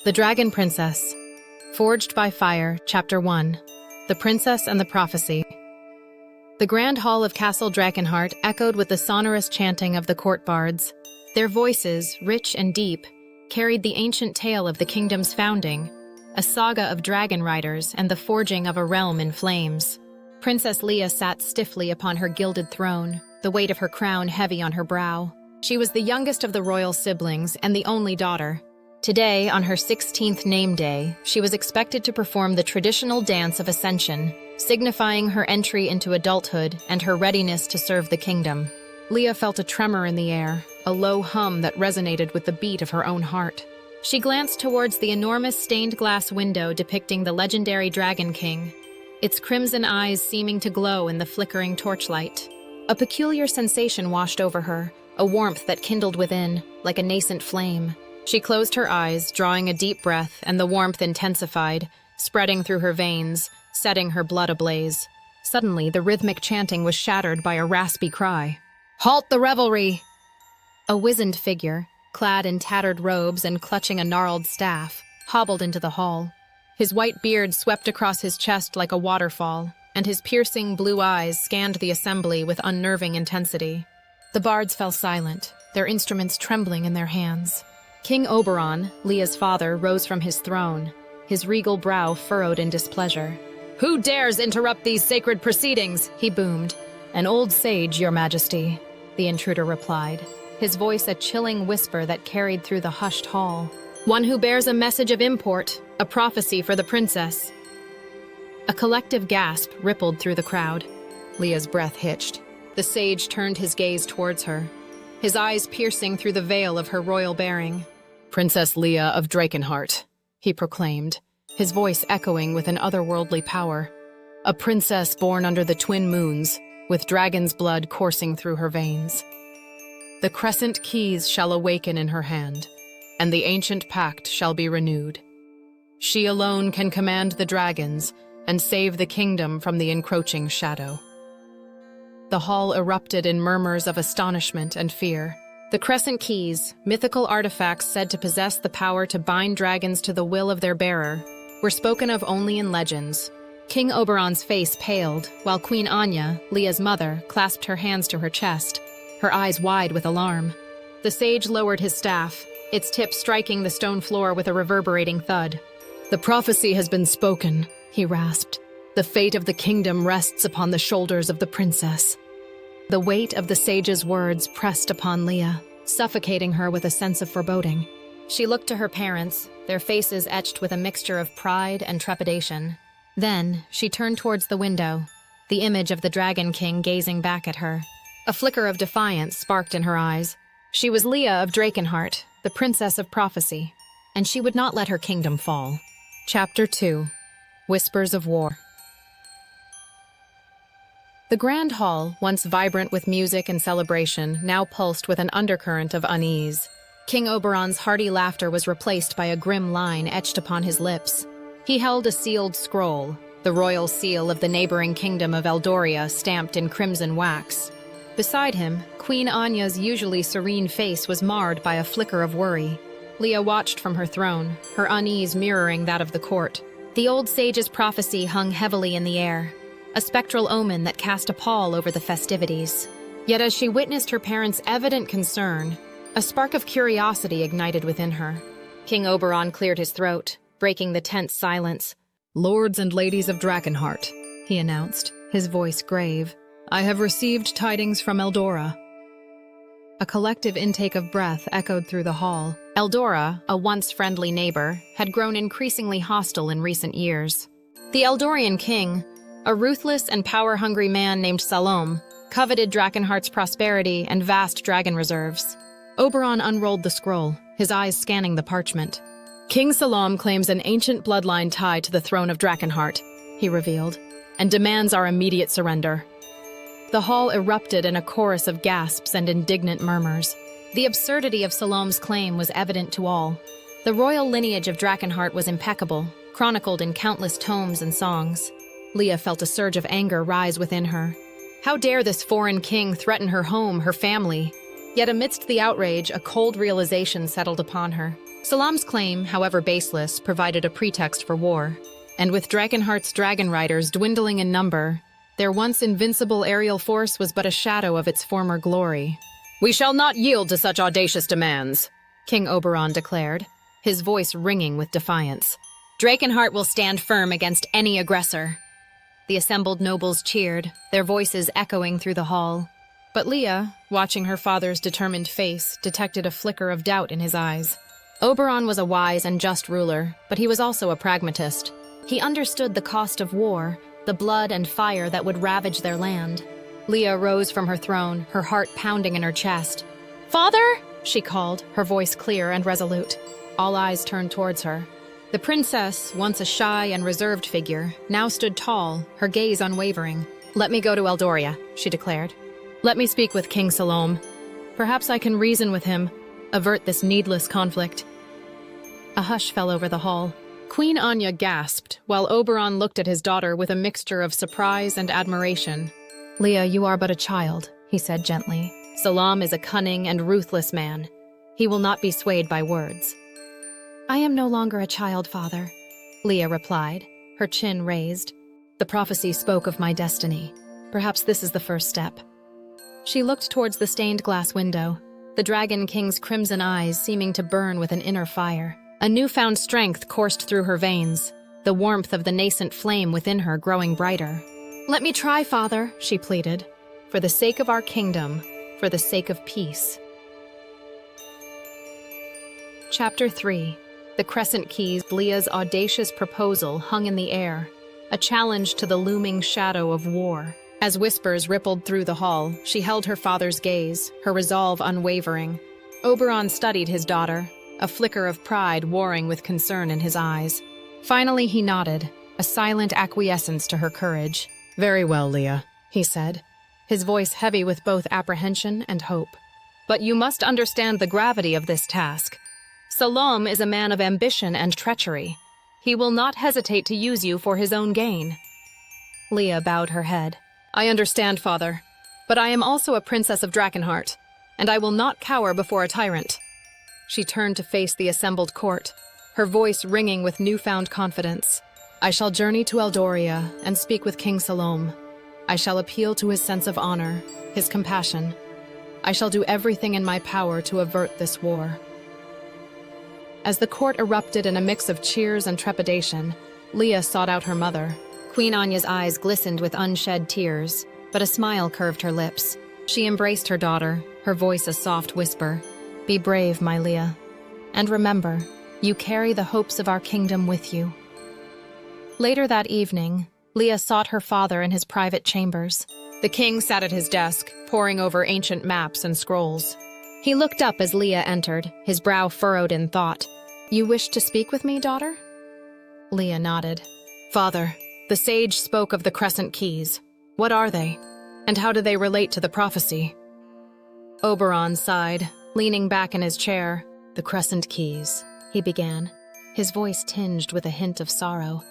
The Dragon Princess. Forged by Fire, Chapter 1. The Princess and the Prophecy. The grand hall of Castle Drakenheart echoed with the sonorous chanting of the court bards. Their voices, rich and deep, carried the ancient tale of the kingdom's founding, a saga of dragon riders and the forging of a realm in flames. Princess Leia sat stiffly upon her gilded throne, the weight of her crown heavy on her brow. She was the youngest of the royal siblings and the only daughter. Today, on her 16th name day, she was expected to perform the traditional dance of Ascension, signifying her entry into adulthood and her readiness to serve the kingdom. Leia felt a tremor in the air, a low hum that resonated with the beat of her own heart. She glanced towards the enormous stained glass window depicting the legendary Dragon King, its crimson eyes seeming to glow in the flickering torchlight. A peculiar sensation washed over her, a warmth that kindled within, like a nascent flame. She closed her eyes, drawing a deep breath, and the warmth intensified, spreading through her veins, setting her blood ablaze. Suddenly, the rhythmic chanting was shattered by a raspy cry. "Halt the revelry!" A wizened figure, clad in tattered robes and clutching a gnarled staff, hobbled into the hall. His white beard swept across his chest like a waterfall, and his piercing blue eyes scanned the assembly with unnerving intensity. The bards fell silent, their instruments trembling in their hands. King Oberon, Leia's father, rose from his throne, his regal brow furrowed in displeasure. "Who dares interrupt these sacred proceedings?" he boomed. "An old sage, your majesty," the intruder replied, his voice a chilling whisper that carried through the hushed hall. "One who bears a message of import, a prophecy for the princess." A collective gasp rippled through the crowd. Leia's breath hitched. The sage turned his gaze towards her, his eyes piercing through the veil of her royal bearing. "Princess Leia of Drakenheart," he proclaimed, his voice echoing with an otherworldly power. "A princess born under the twin moons, with dragon's blood coursing through her veins. The crescent keys shall awaken in her hand, and the ancient pact shall be renewed. She alone can command the dragons and save the kingdom from the encroaching shadow." The hall erupted in murmurs of astonishment and fear. The Crescent Keys, mythical artifacts said to possess the power to bind dragons to the will of their bearer, were spoken of only in legends. King Oberon's face paled, while Queen Anya, Leia's mother, clasped her hands to her chest, her eyes wide with alarm. The sage lowered his staff, its tip striking the stone floor with a reverberating thud. "The prophecy has been spoken," he rasped. "The fate of the kingdom rests upon the shoulders of the princess." The weight of the sage's words pressed upon Leia, suffocating her with a sense of foreboding. She looked to her parents, their faces etched with a mixture of pride and trepidation. Then, she turned towards the window, the image of the Dragon King gazing back at her. A flicker of defiance sparked in her eyes. She was Leia of Drakenheart, the princess of prophecy, and she would not let her kingdom fall. Chapter 2. Whispers of War. The grand hall, once vibrant with music and celebration, now pulsed with an undercurrent of unease. King Oberon's hearty laughter was replaced by a grim line etched upon his lips. He held a sealed scroll, the royal seal of the neighboring kingdom of Eldoria stamped in crimson wax. Beside him, Queen Anya's usually serene face was marred by a flicker of worry. Leia watched from her throne, her unease mirroring that of the court. The old sage's prophecy hung heavily in the air, a spectral omen that cast a pall over the festivities. Yet as she witnessed her parents' evident concern, a spark of curiosity ignited within her. King Oberon cleared his throat, breaking the tense silence. "Lords and ladies of Drakenheart," he announced, his voice grave, "I have received tidings from Eldora." A collective intake of breath echoed through the hall. Eldora, a once friendly neighbor, had grown increasingly hostile in recent years. The Eldorian king, a ruthless and power-hungry man named Salome, coveted Drakenheart's prosperity and vast dragon reserves. Oberon unrolled the scroll, his eyes scanning the parchment. "King Salome claims an ancient bloodline tie to the throne of Drakenheart," he revealed, "and demands our immediate surrender." The hall erupted in a chorus of gasps and indignant murmurs. The absurdity of Salome's claim was evident to all. The royal lineage of Drakenheart was impeccable, chronicled in countless tomes and songs. Leia felt a surge of anger rise within her. How dare this foreign king threaten her home, her family? Yet amidst the outrage, a cold realization settled upon her. Salam's claim, however baseless, provided a pretext for war, and with Dragonheart's dragon riders dwindling in number, their once invincible aerial force was but a shadow of its former glory. "We shall not yield to such audacious demands," King Oberon declared, his voice ringing with defiance. "Drakenheart will stand firm against any aggressor." The assembled nobles cheered, their voices echoing through the hall. But Leah, watching her father's determined face, detected a flicker of doubt in his eyes. Oberon was a wise and just ruler, but he was also a pragmatist. He understood the cost of war, the blood and fire that would ravage their land. Leah rose from her throne, her heart pounding in her chest. "Father!" she called, her voice clear and resolute. All eyes turned towards her. The princess, once a shy and reserved figure, now stood tall, her gaze unwavering. "Let me go to Eldoria," she declared. "Let me speak with King Salome. Perhaps I can reason with him, avert this needless conflict." A hush fell over the hall. Queen Anya gasped, while Oberon looked at his daughter with a mixture of surprise and admiration. "Leah, you are but a child," he said gently. "Salam is a cunning and ruthless man. He will not be swayed by words." "I am no longer a child, father," Leah replied, her chin raised. "The prophecy spoke of my destiny. Perhaps this is the first step." She looked towards the stained glass window, the Dragon King's crimson eyes seeming to burn with an inner fire. A newfound strength coursed through her veins, the warmth of the nascent flame within her growing brighter. "Let me try, father," she pleaded, "for the sake of our kingdom, for the sake of peace." Chapter 3. The Crescent Keys. Leah's audacious proposal hung in the air, a challenge to the looming shadow of war. As whispers rippled through the hall, she held her father's gaze, her resolve unwavering. Oberon studied his daughter, a flicker of pride warring with concern in his eyes. Finally he nodded, a silent acquiescence to her courage. "Very well, Leah," he said, his voice heavy with both apprehension and hope. "But you must understand the gravity of this task. Salome is a man of ambition and treachery. He will not hesitate to use you for his own gain." Leah bowed her head. "I understand, father, but I am also a princess of Drakenheart, and I will not cower before a tyrant." She turned to face the assembled court, her voice ringing with newfound confidence. "I shall journey to Eldoria and speak with King Salome. I shall appeal to his sense of honor, his compassion. I shall do everything in my power to avert this war." As the court erupted in a mix of cheers and trepidation, Leah sought out her mother. Queen Anya's eyes glistened with unshed tears, but a smile curved her lips. She embraced her daughter, her voice a soft whisper. "Be brave, my Leah. And remember, you carry the hopes of our kingdom with you." Later that evening, Leah sought her father in his private chambers. The king sat at his desk, poring over ancient maps and scrolls. He looked up as Leah entered, his brow furrowed in thought. "You wish to speak with me, daughter?" Leah nodded. "Father, the sage spoke of the Crescent Keys. What are they? And how do they relate to the prophecy?" Oberon sighed, leaning back in his chair. "The Crescent Keys," he began, his voice tinged with a hint of sorrow,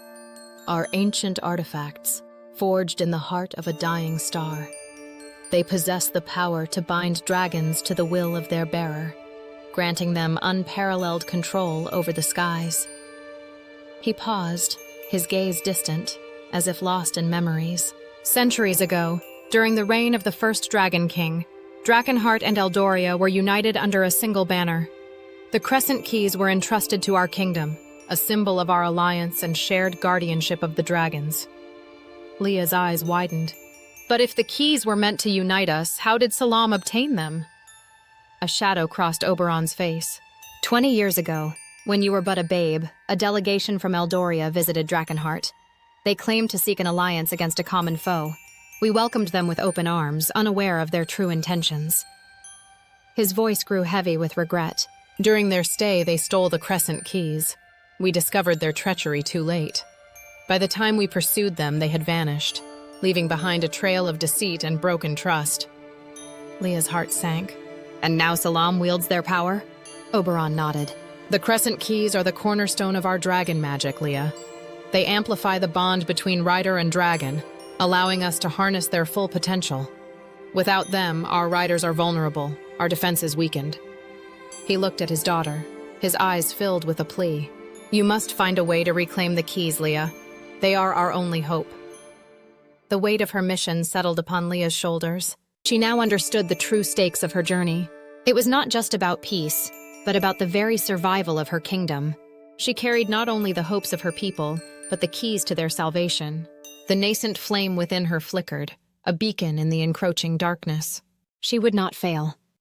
"are ancient artifacts, forged in the heart of a dying star. They possess the power to bind dragons to the will of their bearer, granting them unparalleled control over the skies." He paused, his gaze distant, as if lost in memories. Centuries ago, during the reign of the first Dragon King, Drakenheart and Eldoria were united under a single banner. The Crescent Keys were entrusted to our kingdom, a symbol of our alliance and shared guardianship of the dragons. Leah's eyes widened. "But if the keys were meant to unite us, how did Salam obtain them?" A shadow crossed Oberon's face. 20 years ago, when you were but a babe, a delegation from Eldoria visited Drakenheart. They claimed to seek an alliance against a common foe. We welcomed them with open arms, unaware of their true intentions. His voice grew heavy with regret. "During their stay, they stole the Crescent Keys. We discovered their treachery too late. By the time we pursued them, they had vanished, leaving behind a trail of deceit and broken trust." Leah's heart sank. "And now Salam wields their power?" Oberon nodded. "The Crescent Keys are the cornerstone of our dragon magic, Leah. They amplify the bond between rider and dragon, allowing us to harness their full potential. Without them, our riders are vulnerable, our defenses weakened." He looked at his daughter, his eyes filled with a plea. "You must find a way to reclaim the keys, Leah. They are our only hope." The weight of her mission settled upon Leah's shoulders. She now understood the true stakes of her journey. It was not just about peace, but about the very survival of her kingdom. She carried not only the hopes of her people, but the keys to their salvation. The nascent flame within her flickered, a beacon in the encroaching darkness. She would not fail.